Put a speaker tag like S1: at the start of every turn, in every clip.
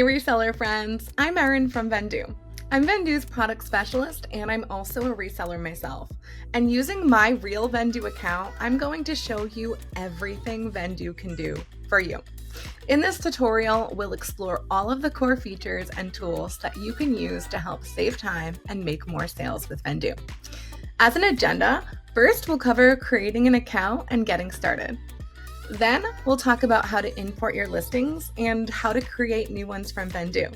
S1: Hey reseller friends, I'm Erin from Vendoo. I'm Vendoo's product specialist and I'm also a reseller myself. And using my real Vendoo account, I'm going to show you everything Vendoo can do for you. In this tutorial, we'll explore all of the core features and tools that you can use to help save time and make more sales with Vendoo. As an agenda, first we'll cover creating an account and getting started. Then we'll talk about how to import your listings and how to create new ones from Vendoo.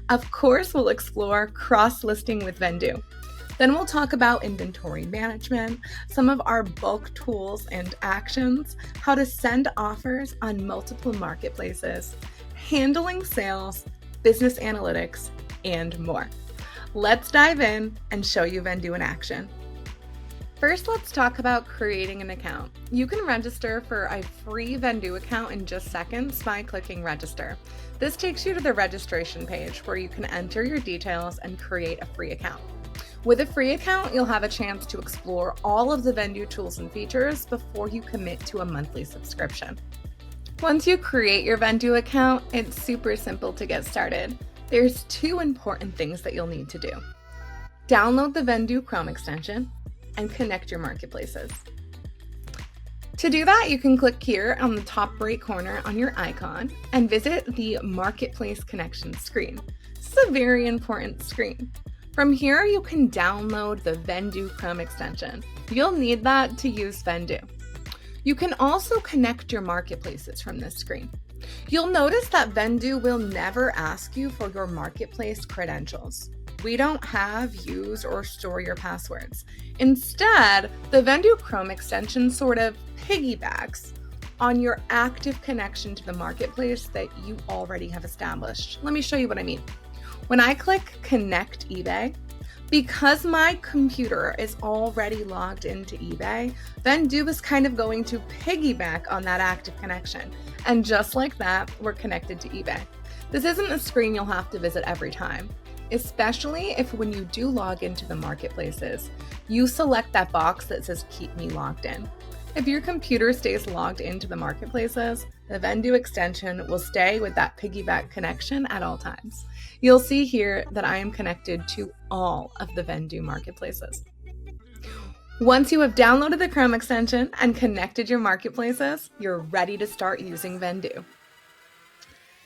S1: Of course, we'll explore cross-listing with Vendoo. Then we'll talk about inventory management, some of our bulk tools and actions, how to send offers on multiple marketplaces, handling sales, business analytics, and more. Let's dive in and show you Vendoo in action. First, let's talk about creating an account. You can register for a free Vendoo account in just seconds by clicking register. This takes you to the registration page where you can enter your details and create a free account. With a free account, you'll have a chance to explore all of the Vendoo tools and features before you commit to a monthly subscription. Once you create your Vendoo account, it's super simple to get started. There's two important things that you'll need to do. Download the Vendoo Chrome extension and connect your marketplaces. To do that, you can click here on the top right corner on your icon and visit the Marketplace Connection screen. This is a very important screen. From here, you can download the Vendoo Chrome extension. You'll need that to use Vendoo. You can also connect your marketplaces from this screen. You'll notice that Vendoo will never ask you for your marketplace credentials. We don't have, use, or store your passwords. Instead, the Vendoo Chrome extension sort of piggybacks on your active connection to the marketplace that you already have established. Let me show you what I mean. When I click Connect eBay, because my computer is already logged into eBay, Vendoo is kind of going to piggyback on that active connection. And just like that, we're connected to eBay. This isn't a screen you'll have to visit every time, especially if when you do log into the marketplaces, you select that box that says Keep Me Logged In. If your computer stays logged into the marketplaces, the Vendoo extension will stay with that piggyback connection at all times. You'll see here that I am connected to all of the Vendoo marketplaces. Once you have downloaded the Chrome extension and connected your marketplaces, you're ready to start using Vendoo.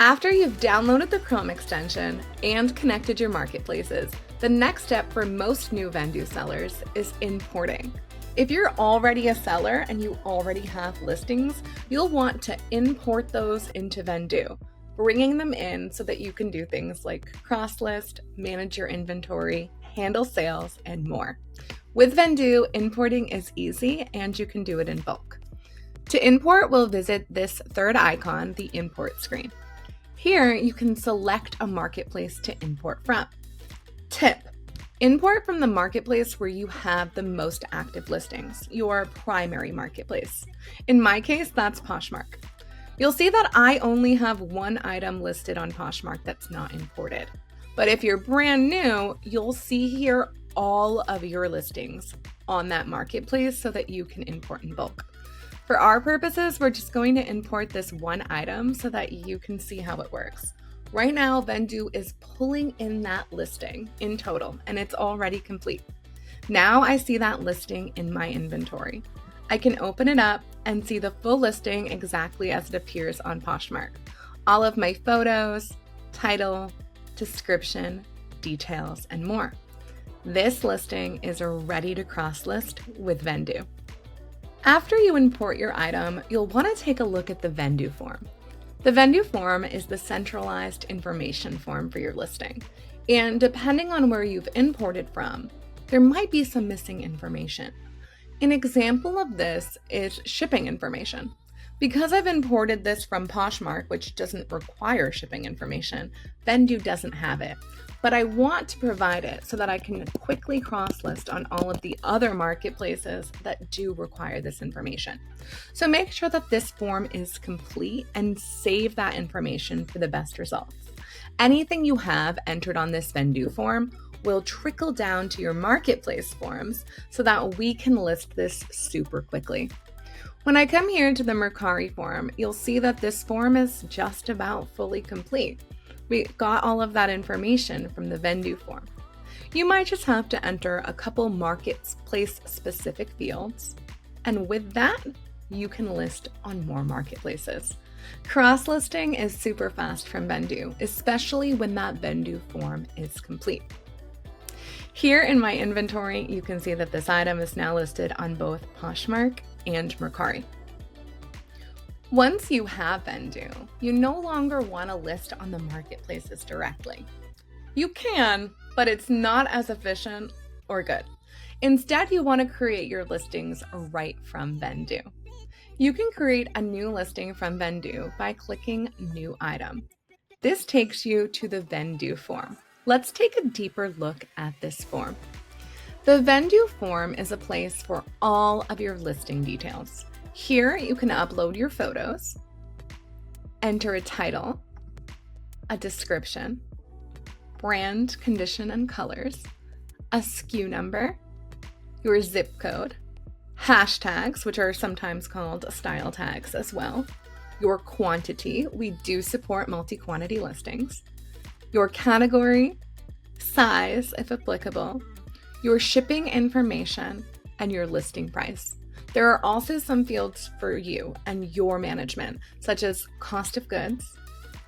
S1: After you've downloaded the Chrome extension and connected your marketplaces, the next step for most new Vendoo sellers is importing. If you're already a seller and you already have listings, you'll want to import those into Vendoo, bringing them in so that you can do things like cross-list, manage your inventory, handle sales, and more. With Vendoo, importing is easy and you can do it in bulk. To import, we'll visit this third icon, the import screen. Here, you can select a marketplace to import from. Tip: import from the marketplace where you have the most active listings, your primary marketplace. In my case, that's Poshmark. You'll see that I only have one item listed on Poshmark that's not imported. But if you're brand new, you'll see here all of your listings on that marketplace so that you can import in bulk. For our purposes, we're just going to import this one item so that you can see how it works. Right now, Vendoo is pulling in that listing in total, and it's already complete. Now I see that listing in my inventory. I can open it up and see the full listing exactly as it appears on Poshmark. All of my photos, title, description, details, and more. This listing is ready to cross-list with Vendoo. After you import your item, you'll want to take a look at the Vendoo form. The Vendoo form is the centralized information form for your listing, and depending on where you've imported from, there might be some missing information. An example of this is shipping information. Because I've imported this from Poshmark, which doesn't require shipping information, Vendoo doesn't have it. But I want to provide it so that I can quickly cross-list on all of the other marketplaces that do require this information. So make sure that this form is complete and save that information for the best results. Anything you have entered on this Vendoo form will trickle down to your marketplace forms so that we can list this super quickly. When I come here to the Mercari form, you'll see that this form is just about fully complete. We got all of that information from the Vendoo form. You might just have to enter a couple marketplace specific fields, and with that, you can list on more marketplaces. Cross-listing is super fast from Vendoo, especially when that Vendoo form is complete. Here in my inventory, you can see that this item is now listed on both Poshmark and Mercari. Once you have Vendoo, you no longer want to list on the marketplaces directly. You can, but it's not as efficient or good. Instead, you want to create your listings right from Vendoo. You can create a new listing from Vendoo by clicking New Item. This takes you to the Vendoo form. Let's take a deeper look at this form. The Vendoo form is a place for all of your listing details. Here you can upload your photos, enter a title, a description, brand, condition, and colors, a SKU number, your zip code, hashtags, which are sometimes called style tags as well, your quantity, we do support multi-quantity listings, your category, size if applicable, your shipping information, and your listing price. There are also some fields for you and your management, such as cost of goods,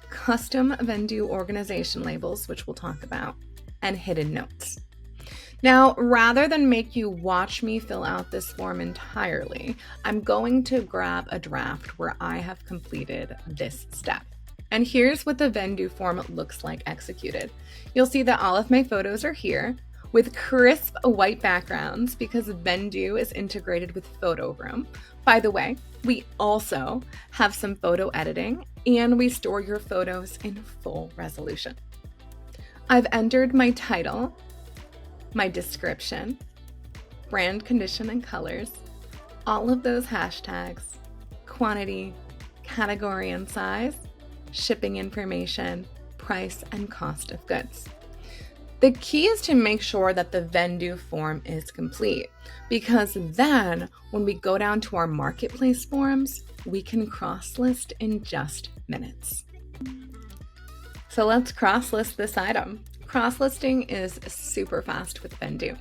S1: custom Vendoo organization labels, which we'll talk about, and hidden notes. Now, rather than make you watch me fill out this form entirely, I'm going to grab a draft where I have completed this step. And here's what the Vendoo form looks like executed. You'll see that all of my photos are here with crisp white backgrounds because Vendoo is integrated with Photo Room. By the way, we also have some photo editing and we store your photos in full resolution. I've entered my title, my description, brand, condition, and colors, all of those hashtags, quantity, category and size, shipping information, price, and cost of goods. The key is to make sure that the Vendoo form is complete, because then when we go down to our marketplace forms, we can cross-list in just minutes. So let's cross-list this item. Cross-listing is super fast with Vendoo.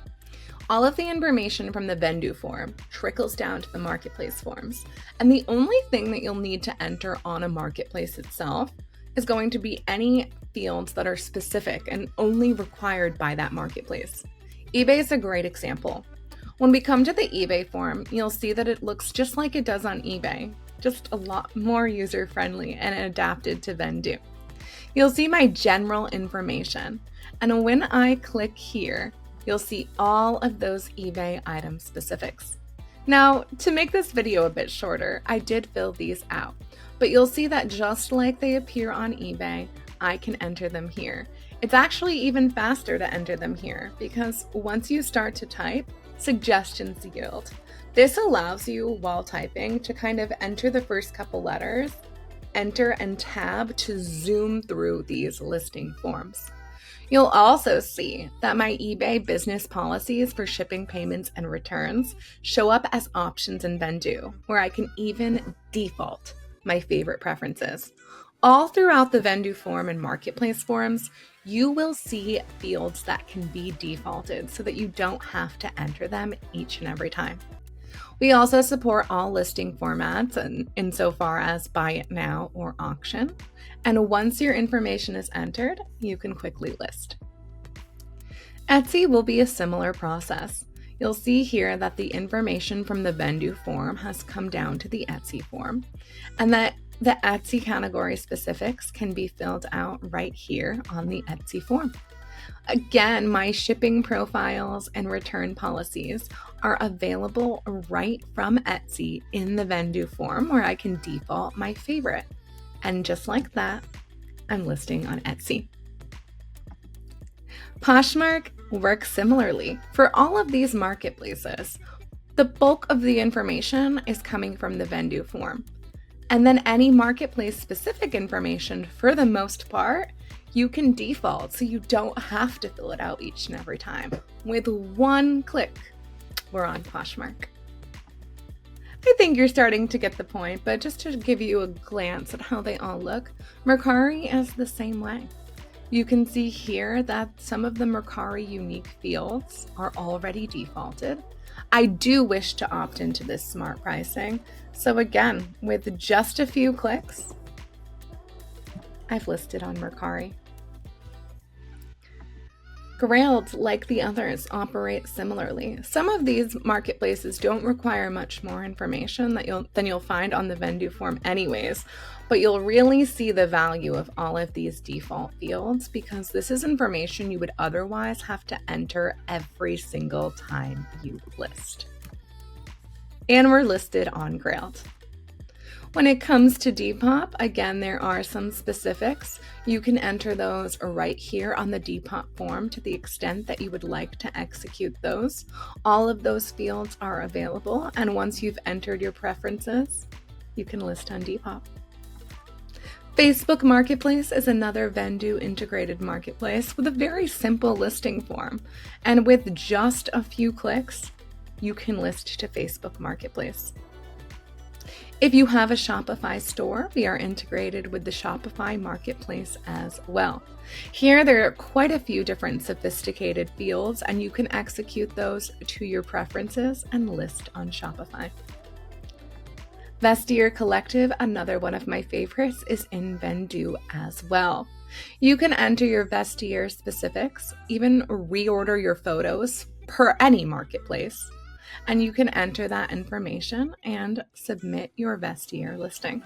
S1: All of the information from the Vendoo form trickles down to the marketplace forms, and the only thing that you'll need to enter on a marketplace itself is going to be any fields that are specific and only required by that marketplace. eBay is a great example. When we come to the eBay form, you'll see that it looks just like it does on eBay, just a lot more user-friendly and adapted to Vendoo. You'll see my general information, and when I click here, you'll see all of those eBay item specifics. Now, to make this video a bit shorter, I did fill these out, but you'll see that just like they appear on eBay, I can enter them here. It's actually even faster to enter them here because once you start to type, suggestions yield. This allows you, while typing, to kind of enter the first couple letters, enter and tab to zoom through these listing forms. You'll also see that my eBay business policies for shipping payments and returns show up as options in Vendoo, where I can even default my favorite preferences. All throughout the Vendoo form and marketplace forms, you will see fields that can be defaulted so that you don't have to enter them each and every time. We also support all listing formats and insofar as buy it now or auction. And once your information is entered, you can quickly list. Etsy will be a similar process. You'll see here that the information from the Vendoo form has come down to the Etsy form, and that the Etsy category specifics can be filled out right here on the Etsy form. Again, my shipping profiles and return policies are available right from Etsy in the Vendoo form where I can default my favorite. And just like that, I'm listing on Etsy. Poshmark works similarly. For all of these marketplaces, the bulk of the information is coming from the Vendoo form. And then any marketplace specific information, for the most part, you can default so you don't have to fill it out each and every time. With one click, we're on Poshmark. I think you're starting to get the point, but just to give you a glance at how they all look, Mercari is the same way. You can see here that some of the Mercari unique fields are already defaulted. I do wish to opt into this smart pricing. So again, with just a few clicks, I've listed on Mercari. Grailed, like the others, operate similarly. Some of these marketplaces don't require much more information than you'll find on the Vendoo form anyways, but you'll really see the value of all of these default fields because this is information you would otherwise have to enter every single time you list. And we're listed on Grailed. When it comes to Depop, again, there are some specifics. You can enter those right here on the Depop form to the extent that you would like to execute those. All of those fields are available, and once you've entered your preferences, you can list on Depop. Facebook Marketplace is another Vendoo integrated marketplace with a very simple listing form, and with just a few clicks, you can list to Facebook Marketplace. If you have a Shopify store, we are integrated with the Shopify Marketplace as well. Here, there are quite a few different sophisticated fields, and you can execute those to your preferences and list on Shopify. Vestiaire Collective, another one of my favorites, is in Vendoo as well. You can enter your Vestiaire specifics, even reorder your photos per any marketplace, and you can enter that information and submit your Vestiaire listing.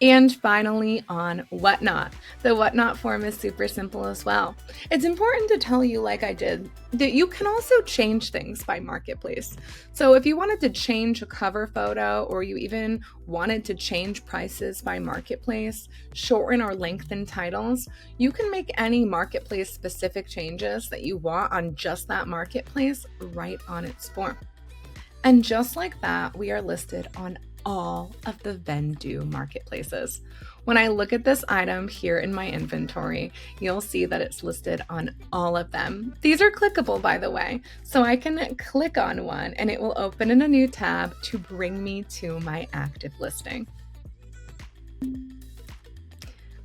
S1: And finally, on Whatnot. The Whatnot form is super simple as well. It's important to tell you, like I did, that you can also change things by marketplace. So if you wanted to change a cover photo, or you even wanted to change prices by marketplace, shorten or lengthen titles, you can make any marketplace specific changes that you want on just that marketplace right on its form. And just like that, we are listed on all of the Vendoo marketplaces. When I look at this item here in my inventory, you'll see that it's listed on all of them. These are clickable, by the way, so I can click on one and it will open in a new tab to bring me to my active listing.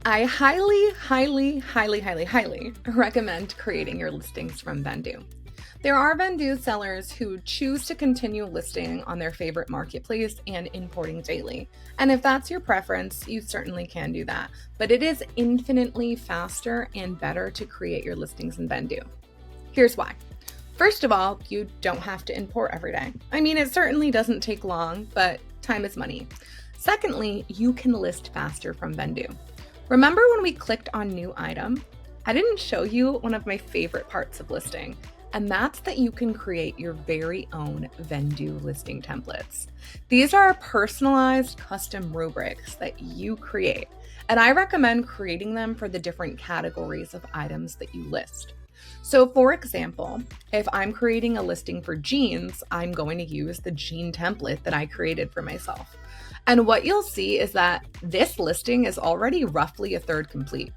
S1: I highly recommend creating your listings from Vendoo. There are Vendoo sellers who choose to continue listing on their favorite marketplace and importing daily. And if that's your preference, you certainly can do that. But it is infinitely faster and better to create your listings in Vendoo. Here's why. First of all, you don't have to import every day. I mean, it certainly doesn't take long, but time is money. Secondly, you can list faster from Vendoo. Remember when we clicked on new item? I didn't show you one of my favorite parts of listing. And that's that you can create your very own Vendoo listing templates. These are personalized custom rubrics that you create, and I recommend creating them for the different categories of items that you list. So for example, if I'm creating a listing for jeans, I'm going to use the jean template that I created for myself. And what you'll see is that this listing is already roughly a third complete.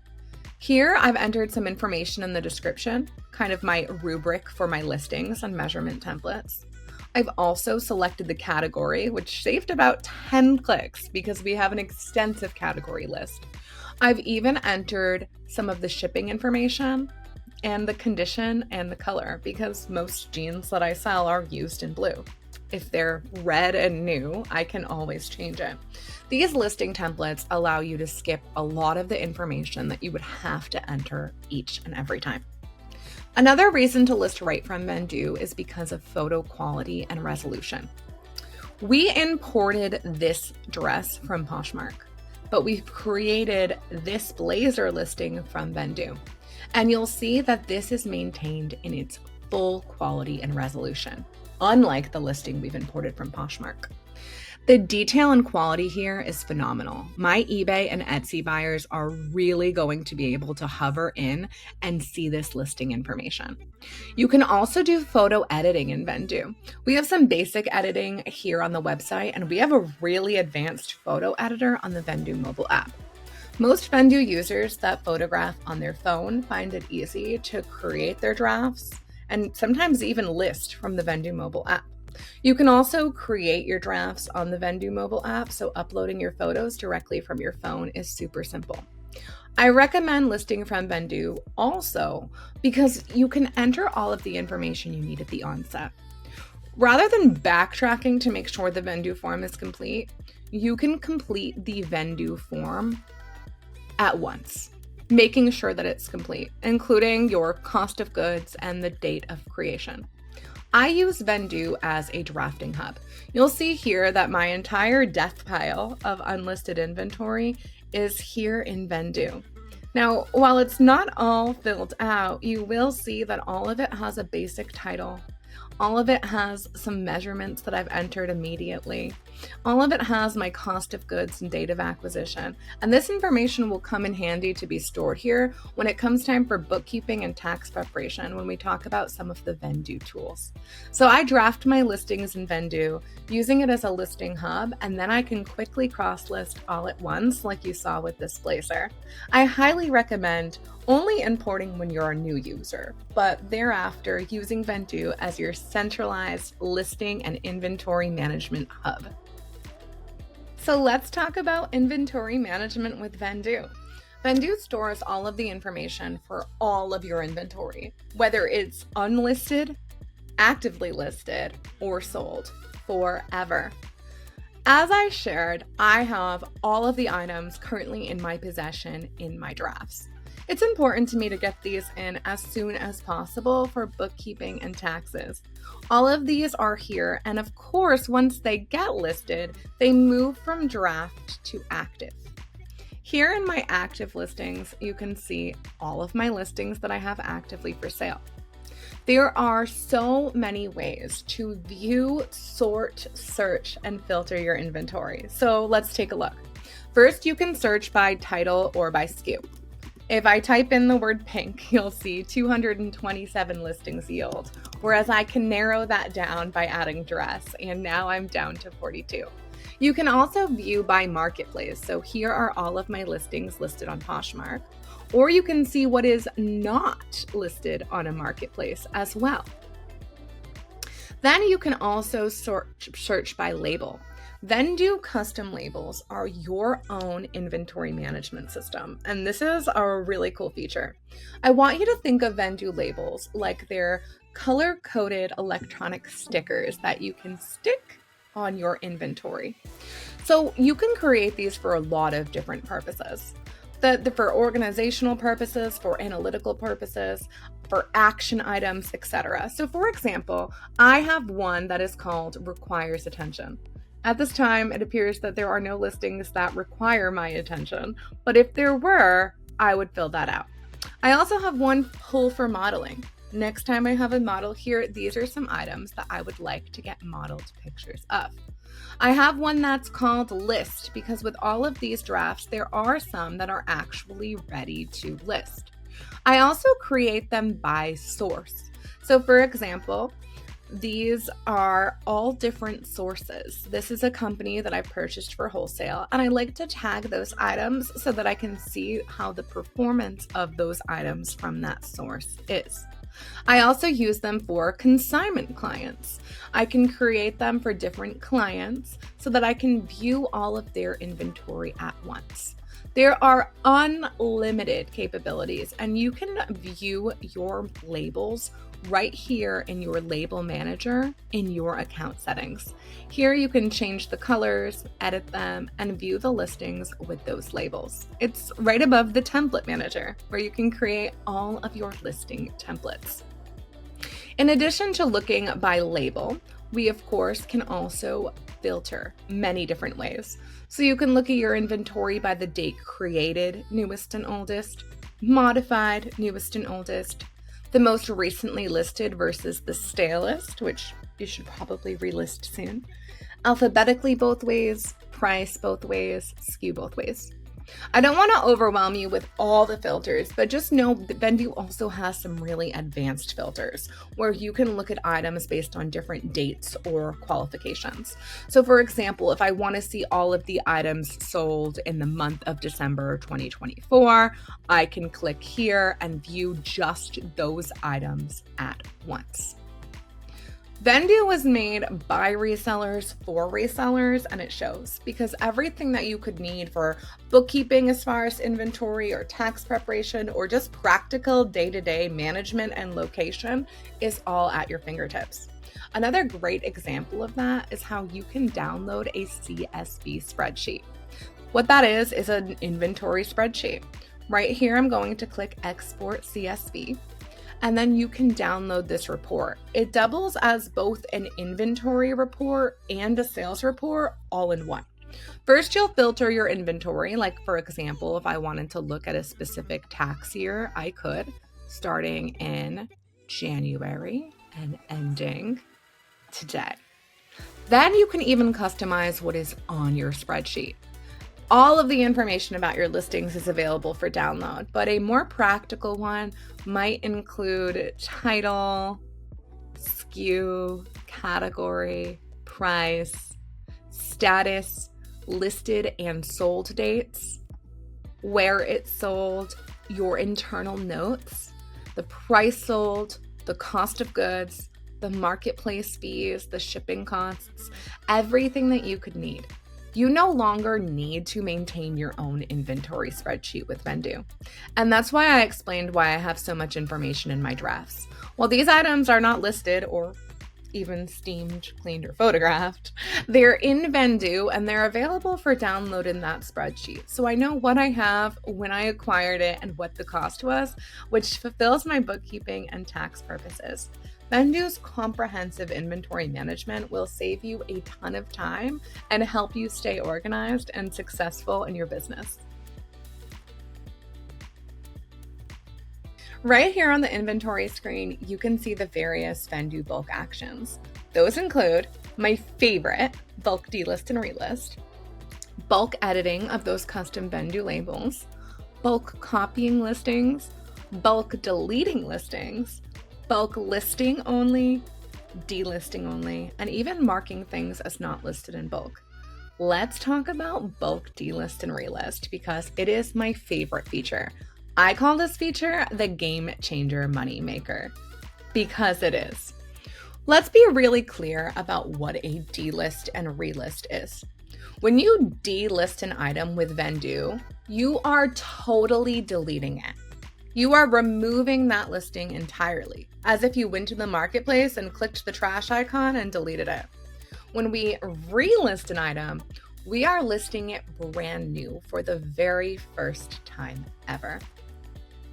S1: Here, I've entered some information in the description, kind of my rubric for my listings and measurement templates. I've also selected the category, which saved about 10 clicks because we have an extensive category list. I've even entered some of the shipping information and the condition and the color because most jeans that I sell are used in blue. If they're red and new, I can always change it. These listing templates allow you to skip a lot of the information that you would have to enter each and every time. Another reason to list right from Vendoo is because of photo quality and resolution. We imported this dress from Poshmark, but we've created this blazer listing from Vendoo. And you'll see that this is maintained in its full quality and resolution, unlike the listing we've imported from Poshmark. The detail and quality here is phenomenal. My eBay and Etsy buyers are really going to be able to hover in and see this listing information. You can also do photo editing in Vendoo. We have some basic editing here on the website, and we have a really advanced photo editor on the Vendoo mobile app. Most Vendoo users that photograph on their phone find it easy to create their drafts and sometimes even list from the Vendoo mobile app. You can also create your drafts on the Vendoo mobile app, so uploading your photos directly from your phone is super simple. I recommend listing from Vendoo also because you can enter all of the information you need at the onset. Rather than backtracking to make sure the Vendoo form is complete, you can complete the Vendoo form at once, making sure that it's complete, including your cost of goods and the date of creation. I use Vendoo as a drafting hub. You'll see here that my entire death pile of unlisted inventory is here in Vendoo. Now, while it's not all filled out, you will see that all of it has a basic title. All of it has some measurements that I've entered immediately. All of it has my cost of goods and date of acquisition. And this information will come in handy to be stored here when it comes time for bookkeeping and tax preparation when we talk about some of the Vendoo tools. So I draft my listings in Vendoo using it as a listing hub, and then I can quickly cross-list all at once like you saw with this Blazer. I highly recommend only importing when you're a new user, but thereafter using Vendoo as your centralized listing and inventory management hub. So let's talk about inventory management with Vendoo. Vendoo stores all of the information for all of your inventory, whether it's unlisted, actively listed, or sold, forever. As I shared, I have all of the items currently in my possession in my drafts. It's important to me to get these in as soon as possible for bookkeeping and taxes. All of these are here, and of course, once they get listed, they move from draft to active. Here in my active listings, you can see all of my listings that I have actively for sale. There are so many ways to view, sort, search, and filter your inventory. So let's take a look. First, you can search by title or by SKU. If I type in the word pink, you'll see 227 listings yield, whereas I can narrow that down by adding dress, and now I'm down to 42. You can also view by marketplace, so here are all of my listings listed on Poshmark, or you can see what is not listed on a marketplace as well. Then you can also search by label. Vendoo custom labels are your own inventory management system, and this is a really cool feature. I want you to think of Vendoo labels like they're color-coded electronic stickers that you can stick on your inventory. So you can create these for a lot of different purposes. For organizational purposes, for analytical purposes, for action items, etc. So for example, I have one that is called Requires Attention. At this time, it appears that there are no listings that require my attention, but if there were, I would fill that out. I also have one Pull for Modeling. Next time I have a model here, these are some items that I would like to get modeled pictures of. I have one that's called List because with all of these drafts, there are some that are actually ready to list. I also create them by source. So for example, these are all different sources. This is a company that I purchased for wholesale, and I like to tag those items so that I can see how the performance of those items from that source is. I also use them for consignment clients. I can create them for different clients so that I can view all of their inventory at once. There are unlimited capabilities, and you can view your labels right here in your label manager in your account settings. Here you can change the colors, edit them, and view the listings with those labels. It's right above the template manager where you can create all of your listing templates. In addition to looking by label, we of course can also filter many different ways. So you can look at your inventory by the date created, newest and oldest, modified, newest and oldest, the most recently listed versus the stalest, which you should probably relist soon, alphabetically both ways, price both ways, SKU both ways. I don't want to overwhelm you with all the filters, but just know that Vendoo also has some really advanced filters where you can look at items based on different dates or qualifications. So for example, if I want to see all of the items sold in the month of December 2024, I can click here and view just those items at once. Vendoo was made by resellers for resellers, and it shows because everything that you could need for bookkeeping as far as inventory or tax preparation or just practical day-to-day management and location is all at your fingertips. Another great example of that is how you can download a CSV spreadsheet. What that is an inventory spreadsheet. Right here, I'm going to click Export CSV. And then you can download this report. It doubles as both an inventory report and a sales report all in one. First, you'll filter your inventory. Like for example, if I wanted to look at a specific tax year, I could, starting in January and ending today. Then you can even customize what is on your spreadsheet. All of the information about your listings is available for download, but a more practical one might include title, SKU, category, price, status, listed and sold dates, where it's sold, your internal notes, the price sold, the cost of goods, the marketplace fees, the shipping costs, everything that you could need. You no longer need to maintain your own inventory spreadsheet with Vendoo. And that's why I explained why I have so much information in my drafts. While these items are not listed or even steamed, cleaned, or photographed, they're in Vendoo and they're available for download in that spreadsheet. So I know what I have, when I acquired it, and what the cost was, which fulfills my bookkeeping and tax purposes. Vendoo's comprehensive inventory management will save you a ton of time and help you stay organized and successful in your business. Right here on the inventory screen, you can see the various Vendoo bulk actions. Those include my favorite, bulk delist and relist, bulk editing of those custom Vendoo labels, bulk copying listings, bulk deleting listings, bulk listing only, delisting only, and even marking things as not listed in bulk. Let's talk about bulk delist and relist because it is my favorite feature. I call this feature the game changer money maker because it is. Let's be really clear about what a delist and relist is. When you delist an item with Vendoo, you are totally deleting it. You are removing that listing entirely, as if you went to the marketplace and clicked the trash icon and deleted it. When we relist an item, we are listing it brand new for the very first time ever.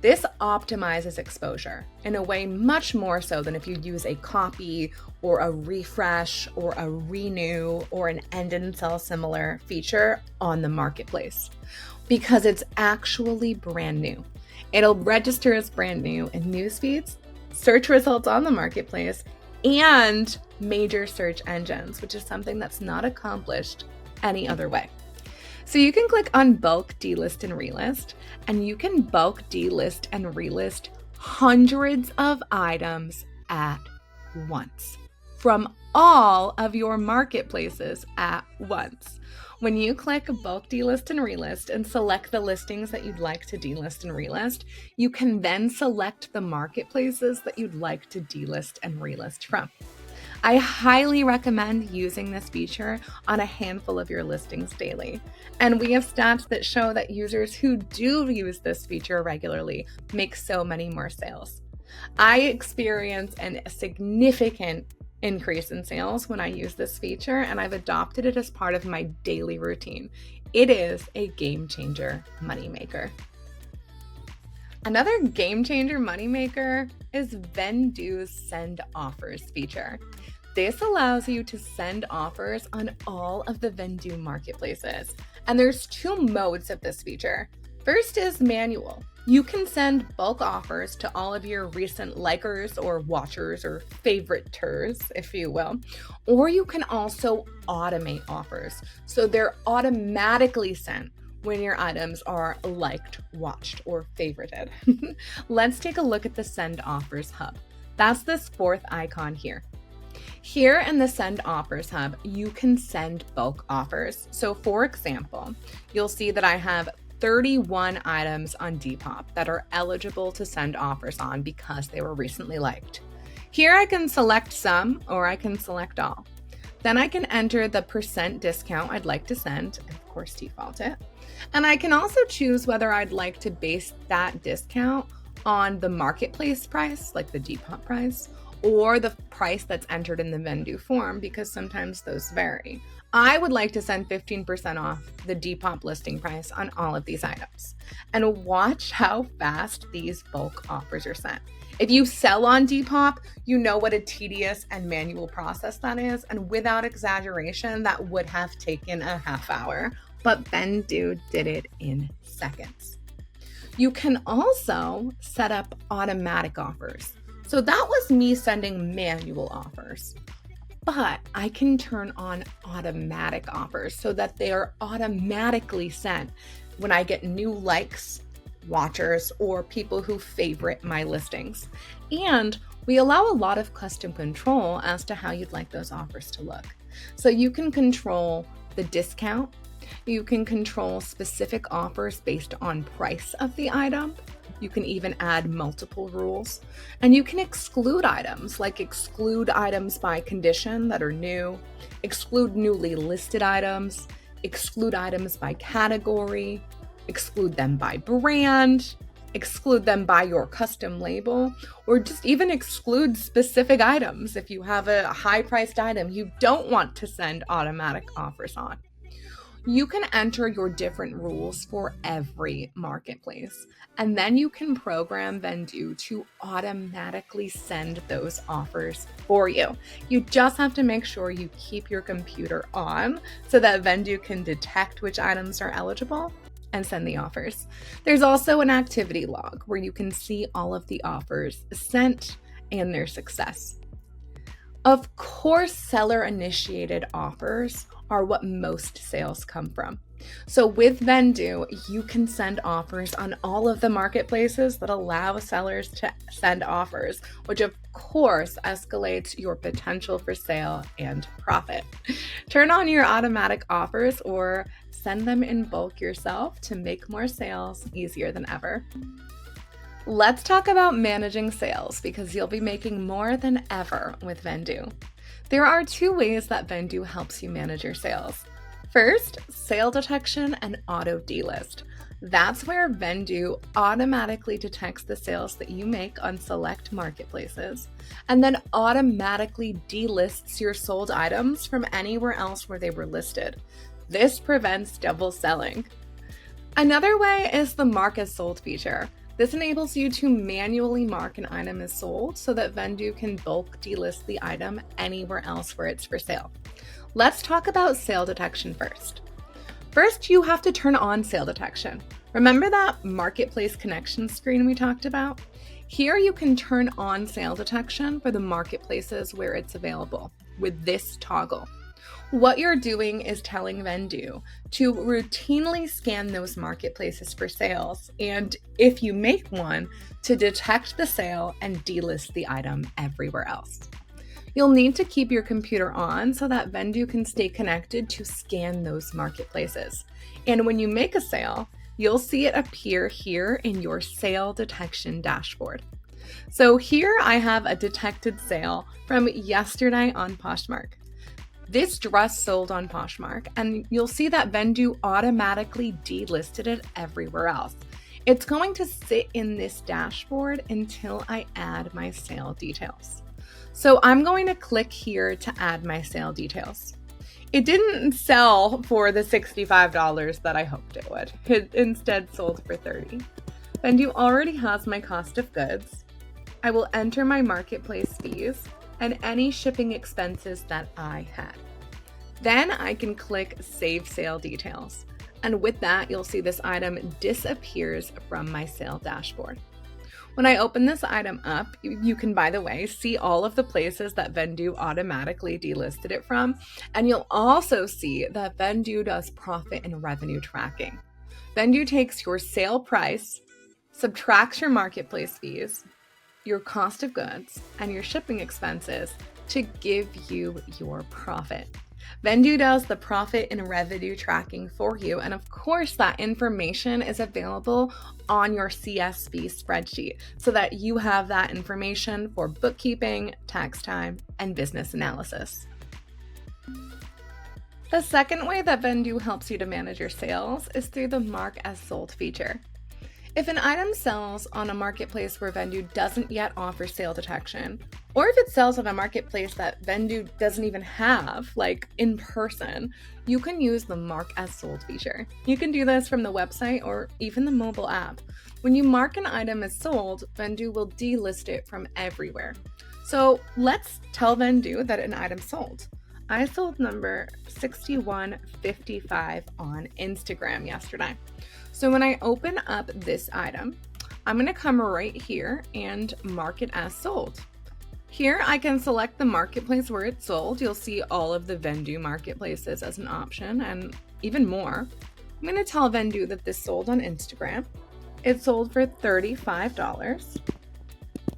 S1: This optimizes exposure in a way much more so than if you use a copy or a refresh or a renew or an end and sell similar feature on the marketplace, because it's actually brand new. It'll register as brand new in news feeds, search results on the marketplace, and major search engines, which is something that's not accomplished any other way. So you can click on bulk delist and relist, and you can bulk delist and relist hundreds of items at once from all of your marketplaces at once. When you click bulk delist and relist and select the listings that you'd like to delist and relist, you can then select the marketplaces that you'd like to delist and relist from. I highly recommend using this feature on a handful of your listings daily. And we have stats that show that users who do use this feature regularly make so many more sales. I experience a significant increase in sales when I use this feature, and I've adopted it as part of my daily routine. It is a game changer moneymaker. Another game changer moneymaker is Vendoo's Send Offers feature. This allows you to send offers on all of the Vendoo marketplaces. And there's two modes of this feature. First is manual. You can send bulk offers to all of your recent likers or watchers or favoriters, if you will. Or you can also automate offers. So they're automatically sent when your items are liked, watched, or favorited. Let's take a look at the Send Offers hub. That's this fourth icon here. Here in the Send Offers hub, you can send bulk offers. So for example, you'll see that I have 31 items on Depop that are eligible to send offers on because they were recently liked. Here I can select some or I can select all. Then I can enter the percent discount I'd like to send, and of course default it. And I can also choose whether I'd like to base that discount on the marketplace price, like the Depop price, or the price that's entered in the Vendoo form, because sometimes those vary. I would like to send 15% off the Depop listing price on all of these items. And watch how fast these bulk offers are sent. If you sell on Depop, you know what a tedious and manual process that is. And without exaggeration, that would have taken a half hour. But Vendoo did it in seconds. You can also set up automatic offers. So that was me sending manual offers. But I can turn on automatic offers so that they are automatically sent when I get new likes, watchers, or people who favorite my listings. And we allow a lot of custom control as to how you'd like those offers to look. So you can control the discount. You can control specific offers based on price of the item. You can even add multiple rules. And you can exclude items, like exclude items by condition that are new, exclude newly listed items, exclude items by category, exclude them by brand, exclude them by your custom label, or just even exclude specific items if you have a high-priced item you don't want to send automatic offers on. You can enter your different rules for every marketplace, and then you can program Vendoo to automatically send those offers for you. You just have to make sure you keep your computer on so that Vendoo can detect which items are eligible and send the offers. There's also an activity log where you can see all of the offers sent and their success. Of course, seller-initiated offers are what most sales come from. So with Vendoo, you can send offers on all of the marketplaces that allow sellers to send offers, which of course escalates your potential for sale and profit. Turn on your automatic offers or send them in bulk yourself to make more sales easier than ever. Let's talk about managing sales, because you'll be making more than ever with Vendoo. There are two ways that Vendoo helps you manage your sales. First, sale detection and auto delist. That's where Vendoo automatically detects the sales that you make on select marketplaces and then automatically delists your sold items from anywhere else where they were listed. This prevents double selling. Another way is the Mark as Sold feature. This enables you to manually mark an item as sold so that Vendoo can bulk delist the item anywhere else where it's for sale. Let's talk about sale detection first. First, you have to turn on sale detection. Remember that marketplace connection screen we talked about? Here you can turn on sale detection for the marketplaces where it's available with this toggle. What you're doing is telling Vendoo to routinely scan those marketplaces for sales, and if you make one, to detect the sale and delist the item everywhere else. You'll need to keep your computer on so that Vendoo can stay connected to scan those marketplaces. And when you make a sale, you'll see it appear here in your sale detection dashboard. So here I have a detected sale from yesterday on Poshmark. This dress sold on Poshmark, and you'll see that Vendoo automatically delisted it everywhere else. It's going to sit in this dashboard until I add my sale details. So I'm going to click here to add my sale details. It didn't sell for the $65 that I hoped it would. It instead sold for $30. Vendoo already has my cost of goods. I will enter my marketplace fees and any shipping expenses that I had. Then I can click Save Sale Details. And with that, you'll see this item disappears from my sale dashboard. When I open this item up, you can, by the way, see all of the places that Vendoo automatically delisted it from. And you'll also see that Vendoo does profit and revenue tracking. Vendoo takes your sale price, subtracts your marketplace fees, your cost of goods, and your shipping expenses to give you your profit. Vendoo does the profit and revenue tracking for you, and of course that information is available on your CSV spreadsheet so that you have that information for bookkeeping, tax time, and business analysis. The second way that Vendoo helps you to manage your sales is through the Mark as Sold feature. If an item sells on a marketplace where Vendoo doesn't yet offer sale detection, or if it sells on a marketplace that Vendoo doesn't even have, like in person, you can use the Mark as Sold feature. You can do this from the website or even the mobile app. When you mark an item as sold, Vendoo will delist it from everywhere. So let's tell Vendoo that an item sold. I sold number 6155 on Instagram yesterday. So when I open up this item, I'm going to come right here and mark it as sold. Here I can select the marketplace where it's sold. You'll see all of the Vendoo marketplaces as an option and even more. I'm going to tell Vendoo that this sold on Instagram. It sold for $35.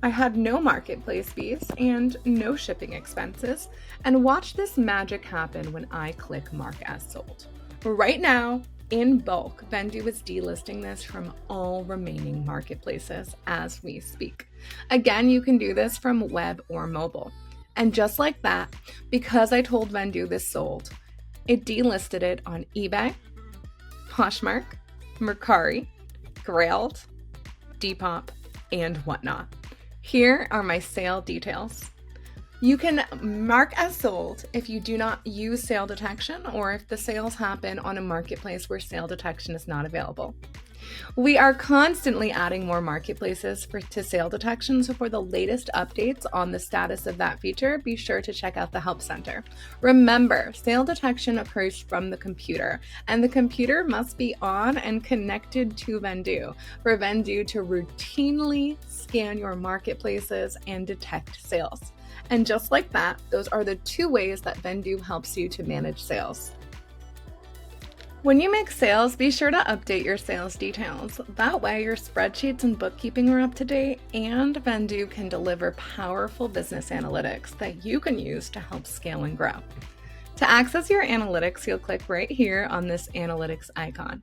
S1: I had no marketplace fees and no shipping expenses. And watch this magic happen when I click Mark as Sold. Right now, in bulk, Vendoo is delisting this from all remaining marketplaces as we speak. Again, you can do this from web or mobile. And just like that, because I told Vendoo this sold, it delisted it on eBay, Poshmark, Mercari, Grailed, Depop, and whatnot. Here are my sale details. You can mark as sold if you do not use sale detection or if the sales happen on a marketplace where sale detection is not available. We are constantly adding more marketplaces to sale detection, so for the latest updates on the status of that feature, be sure to check out the Help Center. Remember, sale detection occurs from the computer, and the computer must be on and connected to Vendoo for Vendoo to routinely scan your marketplaces and detect sales. And just like that, those are the two ways that Vendoo helps you to manage sales. When you make sales, be sure to update your sales details. That way, your spreadsheets and bookkeeping are up to date, and Vendoo can deliver powerful business analytics that you can use to help scale and grow. To access your analytics, you'll click right here on this analytics icon.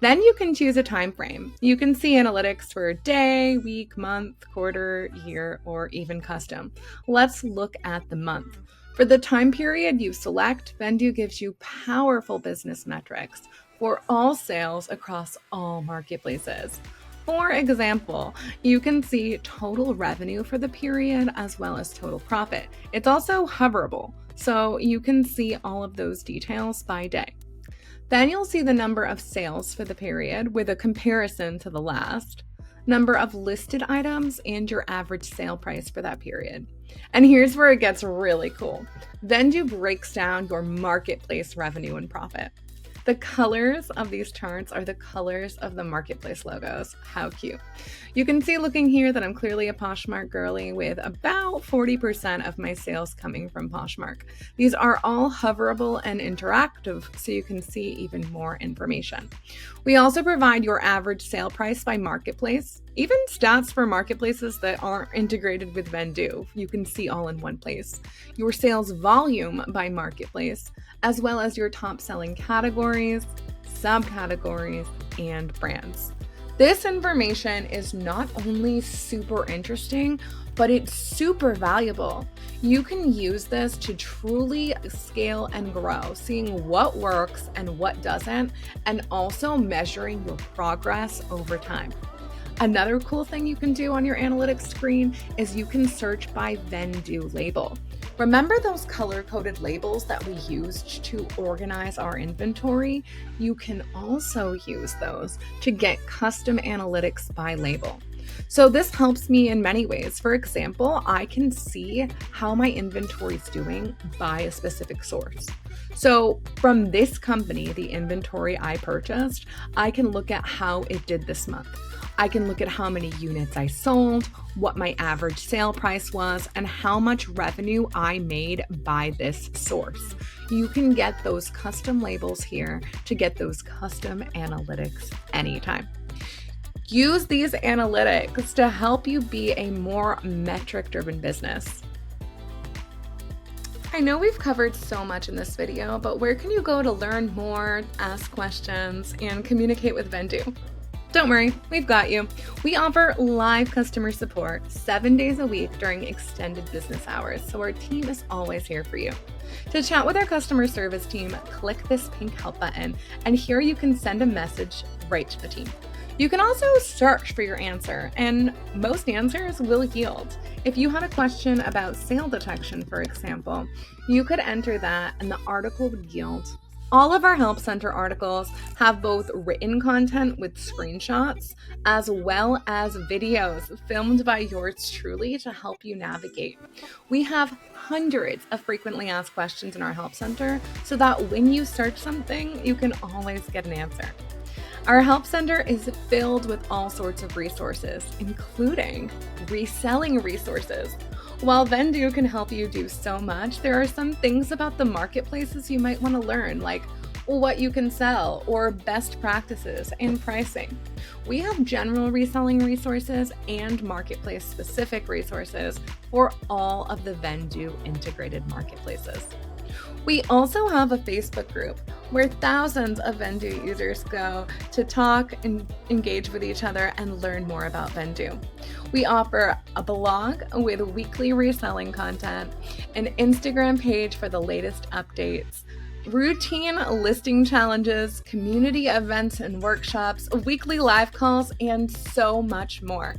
S1: Then you can choose a time frame. You can see analytics for day, week, month, quarter, year, or even custom. Let's look at the month. For the time period you select, Vendoo gives you powerful business metrics for all sales across all marketplaces. For example, you can see total revenue for the period as well as total profit. It's also hoverable, so you can see all of those details by day. Then you'll see the number of sales for the period with a comparison to the last, number of listed items, and your average sale price for that period. And here's where it gets really cool. Vendoo breaks down your marketplace revenue and profit. The colors of these charts are the colors of the marketplace logos. How cute. You can see looking here that I'm clearly a Poshmark girly with about 40% of my sales coming from Poshmark. These are all hoverable and interactive, so you can see even more information. We also provide your average sale price by marketplace, even stats for marketplaces that aren't integrated with Vendoo. You can see all in one place. Your sales volume by marketplace, as well as your top selling categories, subcategories, and brands. This information is not only super interesting, but it's super valuable. You can use this to truly scale and grow, seeing what works and what doesn't, and also measuring your progress over time. Another cool thing you can do on your analytics screen is you can search by Vendoo label. Remember those color-coded labels that we used to organize our inventory? You can also use those to get custom analytics by label. So this helps me in many ways. For example, I can see how my inventory is doing by a specific source. So from this company, the inventory I purchased, I can look at how it did this month. I can look at how many units I sold, what my average sale price was, and how much revenue I made by this source. You can get those custom labels here to get those custom analytics anytime. Use these analytics to help you be a more metric-driven business. I know we've covered so much in this video, but where can you go to learn more, ask questions, and communicate with Vendoo? Don't worry, we've got you. We offer live customer support 7 days a week during extended business hours, so our team is always here for you. To chat with our customer service team, click this pink help button, and here you can send a message right to the team. You can also search for your answer, and most answers will yield. If you had a question about sale detection, for example, you could enter that and the article would yield. All of our Help Center articles have both written content with screenshots as well as videos filmed by yours truly to help you navigate. We have hundreds of frequently asked questions in our Help Center so that when you search something, you can always get an answer. Our Help Center is filled with all sorts of resources, including reselling resources. While Vendoo can help you do so much, there are some things about the marketplaces you might want to learn, like what you can sell or best practices and pricing. We have general reselling resources and marketplace-specific resources for all of the Vendoo integrated marketplaces. We also have a Facebook group where thousands of Vendoo users go to talk and engage with each other and learn more about Vendoo. We offer a blog with weekly reselling content, an Instagram page for the latest updates, routine listing challenges, community events and workshops, weekly live calls, and so much more.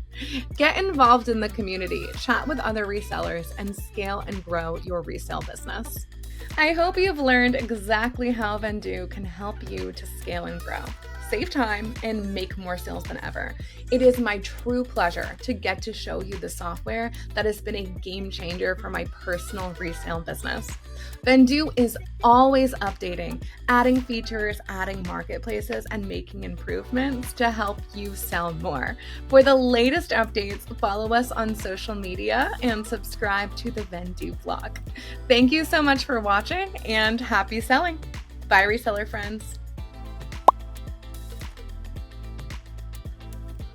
S1: Get involved in the community, chat with other resellers, and scale and grow your resale business. I hope you've learned exactly how Vendoo can help you to scale and grow, save time, and make more sales than ever. It is my true pleasure to get to show you the software that has been a game changer for my personal resale business. Vendoo is always updating, adding features, adding marketplaces, and making improvements to help you sell more. For the latest updates, follow us on social media and subscribe to the Vendoo vlog. Thank you so much for watching and happy selling. Bye, reseller friends.